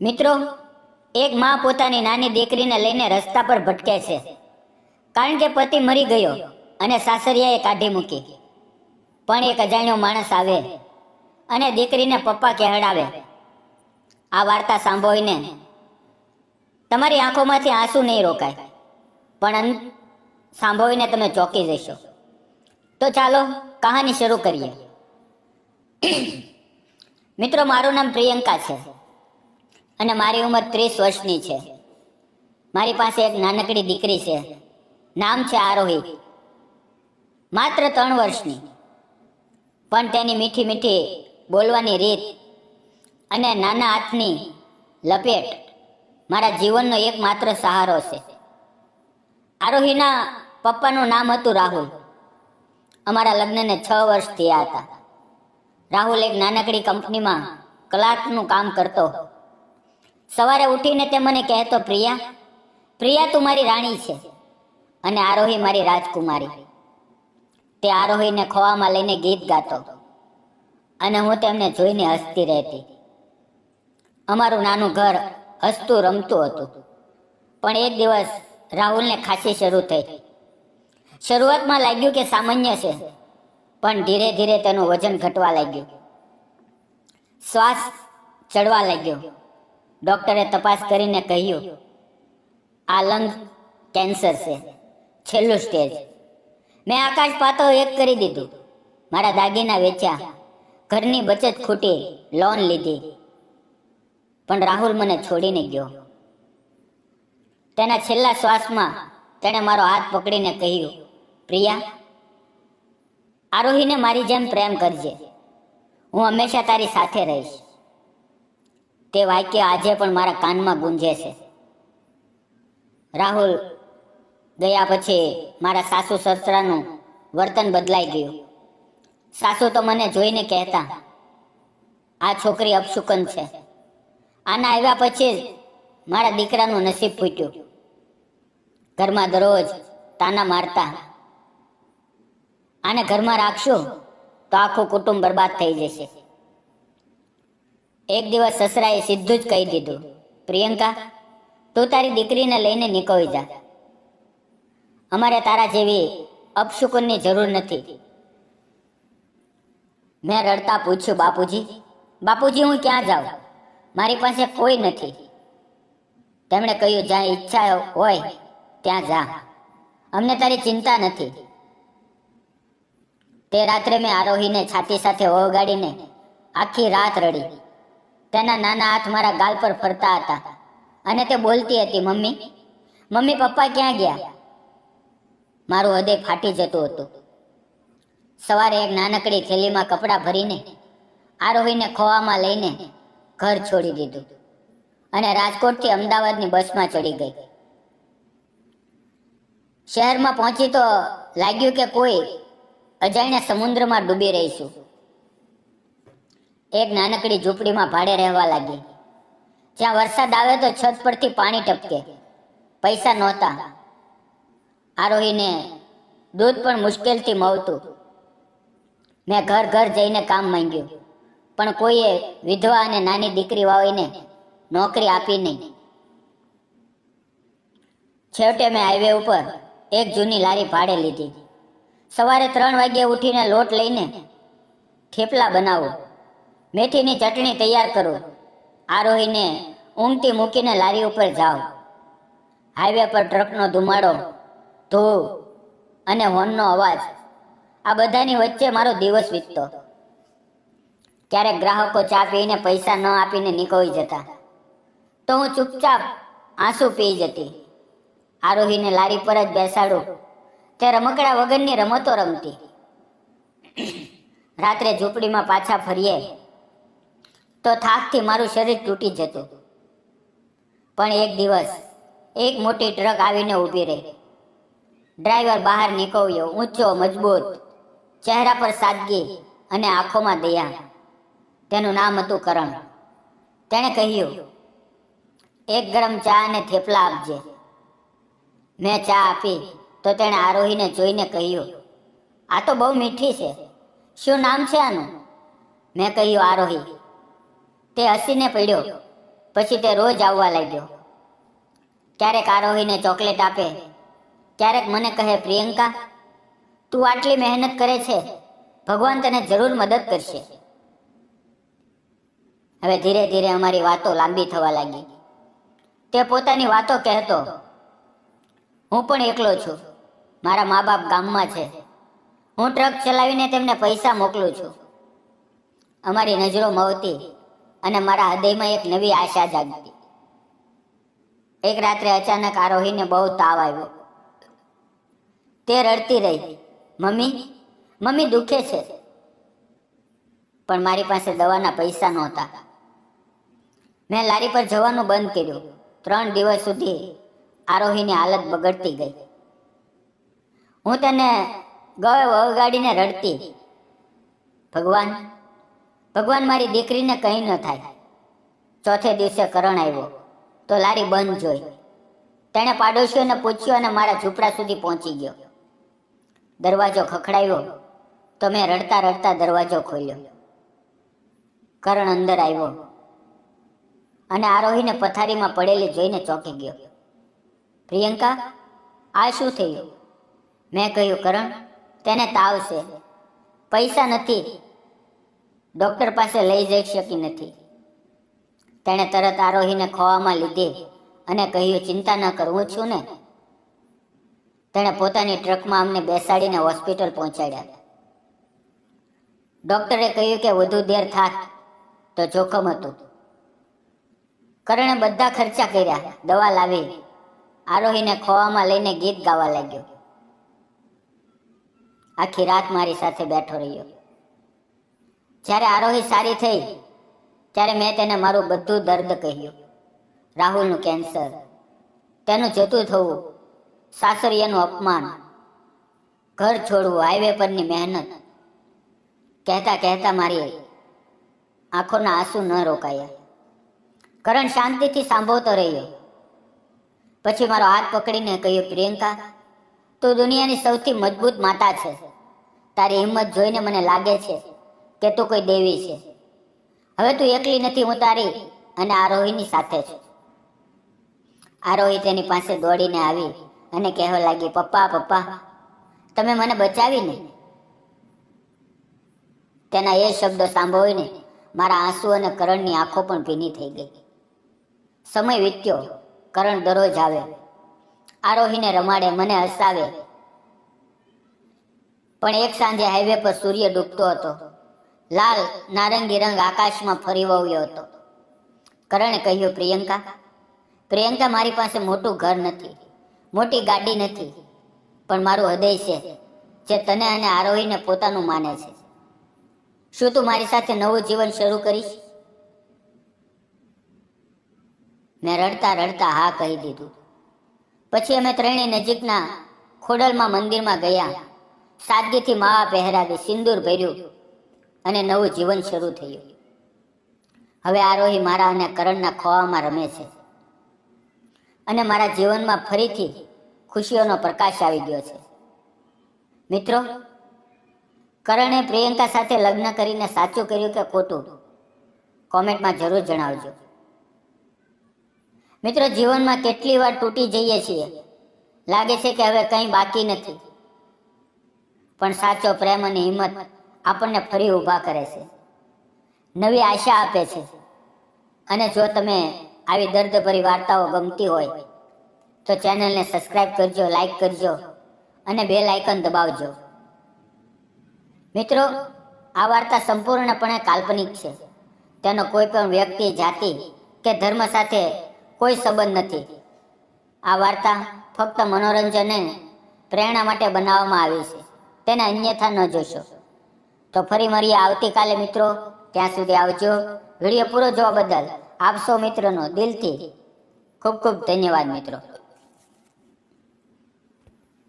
મિત્રો, એક માં પોતાની નાની દીકરીને લઈને રસ્તા પર ભટકે છે, કારણ કે પતિ મરી ગયો અને સાસરિયાએ કાઢી મૂકી. પણ એક અજાણ્યો માણસ આવે અને દીકરીને પપ્પા કહેવડાવે. આ વાર્તા સાંભળીને તમારી આંખોમાંથી આંસુ નહીં રોકાય, પણ સાંભળીને તમે ચોંકી જશો. તો ચાલો કહાની શરૂ કરીએ. મિત્રો, મારું નામ પ્રિયંકા છે અને મારી ઉંમર 30 વર્ષની છે. મારી પાસે એક નાનકડી દીકરી છે, નામ છે આરોહી. માત્ર 3 વર્ષની, પણ તેની મીઠી મીઠી બોલવાની રીત અને નાના હાથની લપેટ મારા જીવનનો એકમાત્ર સહારો છે. આરોહીના પપ્પાનું નામ હતું રાહુલ. અમારા લગ્નને 6 વર્ષ થયા હતા. રાહુલ એક નાનકડી કંપનીમાં ક્લાર્કનું કામ કરતો. સવારે ઉઠીને તે મને કહેતો, પ્રિયા તું મારી રાણી છે અને આરોહી મારી રાજકુમારી. તે આરોહીને ખોવામાં લઈને ગીત ગાતો અને હું તેમને જોઈને હસતી રહેતી. અમારું નાનું ઘર હસતું રમતું હતું. પણ એક દિવસ રાહુલને ખાંસી શરૂ થઈ. શરૂઆતમાં લાગ્યું કે સામાન્ય છે, પણ ધીરે ધીરે તેનું વજન ઘટવા લાગ્યું. શ્વાસ ચડવા લાગ્યો. ડોક્ટરે તપાસ કરીને કહ્યું, આ લંગ કેન્સર છે, છેલ્લું સ્ટેજ. મેં આકાશ પાતો એક કરી દીધું. મારા દાગીના વેચ્યા, ઘરની બચત ખૂટી, લોન લીધી. પણ રાહુલ મને છોડીને ગયો. તેના છેલ્લા શ્વાસમાં તેણે મારો હાથ પકડીને કહ્યું, પ્રિયા, આરોહીને મારી જેમ પ્રેમ કરજે. હું હંમેશા તારી સાથે રહીશ. તે વાક્ય આજે પણ મારા કાનમાં ગુંજે છે. રાહુલ ગયા પછી મારા સાસુ સસરાનું વર્તન બદલાઈ ગયું. સાસુ તો મને જોઈને કહેતા, આ છોકરી અપશુકન છે. આના આવ્યા પછી જ મારા દીકરાનું નસીબ ફૂટ્યું. ઘરમાં દરરોજ તાના મારતા, આને ઘરમાં રાખશો તો આખું કુટુંબ બરબાદ થઈ જશે. એક દિવસ સસરાએ સીધું જ કહી દીધું, પ્રિયંકા, તું તારી દીકરીને લઈને નીકળી જા. અમારે તારા જેવી અપશુકનની જરૂર નથી. મેં રડતા પૂછ્યું, બાપુજી હું ક્યાં જાઉં? મારી પાસે કોઈ નથી. તેમણે કહ્યું, જ્યાં ઈચ્છા હોય ત્યાં જા, અમને તારી ચિંતા નથી. તે રાત્રે મેં આરોહીને છાતી સાથે ઓગાડીને આખી રાત રડી. તેના નાના હાથ મારા ગાલ પર ફરતા હતા અને તે બોલતી હતી, મમ્મી પપ્પા ક્યાં ગયા? મારું હૃદય ફાટી જતું હતું. સવારે એક નાનકડી થેલીમાં કપડાં ભરીને આરોહીને ખોવામાં લઈને ઘર છોડી દીધું અને રાજકોટથી અમદાવાદની બસમાં ચડી ગઈ. શહેરમાં પહોંચી તો લાગ્યું કે કોઈ અજાણ્યા સમુદ્રમાં ડૂબી રહીશું. એક નાનકડી ઝૂંપડીમાં ભાડે રહેવા લાગી, જ્યાં વરસાદ આવે તો છત પરથી પાણી ટપકે. પૈસા નહોતા. આરોહીને દૂધ પણ મુશ્કેલથી મળતું. મેં ઘર ઘર જઈને કામ માંગ્યું, પણ કોઈએ વિધવા અને નાની દીકરી વાળીને નોકરી આપી નહીં. છેવટે મેં હાઈવે ઉપર એક જૂની લારી ભાડે લીધી. સવારે 3 વાગ્યે ઉઠીને લોટ લઈને થેપલા બનાવું, મેથીની ચટણી તૈયાર કરું, આરોહીને ઊંઘતી મૂકીને લારી ઉપર જાઉં. હાઈવે પર ટ્રકનો ધુમાડો, ધૂળ અને હોર્નનો અવાજ, આ બધાની વચ્ચે મારો દિવસ વીતતો. ક્યારેક ગ્રાહકો ચા પીને પૈસા ન આપીને નીકળી જતા, તો હું ચૂપચાપ આંસુ પી જતી. આરોહીને લારી પર જ બેસાડું. તે રમકડા વગરની રમતો રમતી. રાત્રે ઝૂંપડીમાં પાછા ફરીએ તો થાકથી મારું શરીર તૂટી જતું. પણ એક દિવસ એક મોટી ટ્રક આવીને ઊભી રહી. ડ્રાઈવર બહાર નીકળ્યો, ઊંચો, મજબૂત, ચહેરા પર સાદગી અને આંખોમાં દયા. તેનું નામ હતું કરણ. તેણે કહ્યું, એક ગરમ ચા અને થેપલા આપજે. મેં ચા આપી તો તેણે આરોહીને જોઈને કહ્યું, આ તો બહુ મીઠી છે, શું નામ છે આનું? મેં કહ્યું, આરોહી. તે હસીને પડ્યો પછી તે રોજ આવવા લાગ્યો. ક્યારેક આરોહીને ચોકલેટ આપે, ક્યારેક મને કહે, પ્રિયંકા, તું આટલી મહેનત કરે છે, ભગવાન તને જરૂર મદદ કરશે. હવે ધીરે ધીરે અમારી વાતો લાંબી થવા લાગી. તે પોતાની વાતો કહેતો, હું પણ એકલો છું, મારા મા બાપ ગામમાં છે, હું ટ્રક ચલાવીને તેમને પૈસા મોકલું છું. અમારી નજરો મવતી અને મારા હૃદયમાં એક નવી આશા જાગતી. એક રાત્રે અચાનક આરોહીને બહુ તાવ આવ્યો. તે રડતી રહી, મમ્મી, મમ્મી દુખે છે. પણ મારી પાસે દવાના પૈસા નહોતા. મેં લારી પર જવાનું બંધ કર્યું. 3 દિવસ સુધી આરોહીની હાલત બગડતી ગઈ. હું તેને વગાડીને રડતી, ભગવાન, ભગવાન, મારી દીકરીને કંઈ ન થાય. ચોથે દિવસે કરણ આવ્યો તો લારી બંધ જોઈ. તેણે પાડોશીઓને પૂછ્યું અને મારા ઝૂંપડા સુધી પહોંચી ગયો. દરવાજો ખખડાવ્યો તો મેં રડતા રડતા દરવાજો ખોલ્યો. કરણ અંદર આવ્યો અને આરોહીને પથારીમાં પડેલી જોઈને ચોંકી ગયો. પ્રિયંકા, આ શું થયું? મેં કહ્યું, કરણ, તેને તાવ છે, પૈસા નથી, ડોક્ટર પાસે લઈ જઈ શકી નથી. તેણે તરત આરોહીને ખોવામાં લીધી અને કહ્યું, ચિંતા ન કર, હું છું ને. તેણે પોતાની ટ્રકમાં અમને બેસાડીને હોસ્પિટલ પહોંચાડ્યા. ડોક્ટરે કહ્યું કે વધુ દેર થાત તો જોખમ હતું. કરણે બધા ખર્ચા કર્યા, દવા લાવી, આરોહીને ખોવામાં લઈને ગીત ગાવા લાગ્યો. આખી રાત મારી સાથે બેઠો રહ્યો. જ્યારે આરોહી સારી થઈ ત્યારે મેં તેને મારું બધું દર્દ કહ્યું. રાહુલનું કેન્સર, તેનું જતું થવું, સાસરિયાનું અપમાન, ઘર છોડવું, હાઈવે પરની મહેનત. કહેતા કહેતા મારી આંખોના આંસુ ન રોકાયા. કરણ શાંતિથી સાંભળતો રહ્યો. પછી મારો હાથ પકડીને કહ્યું, પ્રિયંકા, તું દુનિયાની સૌથી મજબૂત માતા છે. તારી હિંમત જોઈને મને લાગે છે કે તું કોઈ દેવી છે. હવે તું એકલી નથી, હું તારી અને આરોહીની સાથે છું. આરોહી તેની પાસે દોડીને આવી અને કહેવા લાગી, પપ્પા, પપ્પા, તમે મને બચાવીને. તેના એ શબ્દો સાંભળીને મારા આંસુ અને કરણની આંખો પણ ભીની થઈ ગઈ. સમય વીત્યો. કરણ દરરોજ આવે, આરોહીને રમાડે, મને હસાવે. પણ એક સાંજે હાઈવે પર સૂર્ય ડૂબતો હતો. લાલ નારંગી રંગ આકાશમાં ફરી વળ્યો હતો. કરણે કહ્યું, પ્રિયંકા, પ્રિયંકા, મારી પાસે મોટું ઘર નથી, મોટી ગાડી નથી, પણ મારું હૃદય છે જે તને અને આરોહીને પોતાનું માને છે. શું તું મારી સાથે નવું જીવન શરૂ કરીશ? મેં રડતા રડતા હા કહી દીધું. પછી અમે ત્રણેય નજીકના ખોડલમાં મંદિરમાં ગયા. સાદગીથી માળા પહેરાવી, સિંદૂર ભર્યું અને નવું જીવન શરૂ થયું. હવે આરોહી મારા અને કરણના ખોળામાં રમે છે અને મારા જીવનમાં ફરીથી ખુશીઓનો પ્રકાશ આવી ગયો છે. મિત્રો, કરણે પ્રિયંકા સાથે લગ્ન કરીને સાચું કર્યું કે ખોટું? કોમેન્ટમાં જરૂર જણાવજો. મિત્રો, જીવનમાં કેટલી વાર તૂટી જઈએ છીએ, લાગે છે કે હવે કંઈ બાકી નથી, પણ સાચો પ્રેમ અને હિંમત આપણને ફરી ઊભા કરે છે, નવી આશા આપે છે. અને જો તમે આવી દર્દભરી વાર્તાઓ ગમતી હોય તો ચેનલને સબસ્ક્રાઇબ કરજો, લાઈક કરજો અને બેલ આઇકન દબાવજો. મિત્રો, આ વાર્તા સંપૂર્ણપણે કાલ્પનિક છે. તેનો કોઈ પણ વ્યક્તિ, જાતિ કે ધર્મ સાથે કોઈ સંબંધ નથી. આ વાર્તા ફક્ત મનોરંજન અને પ્રેરણા માટે બનાવવામાં આવી છે. તેને અન્યથા ન જોશો. તો ફરી મળીએ આવતીકાલે મિત્રો. ત્યાં સુધી આવજો. વિડીયો પૂરો જોવા બદલ આપ સૌ મિત્રોનો દિલથી ખૂબ ખૂબ ધન્યવાદ મિત્રો.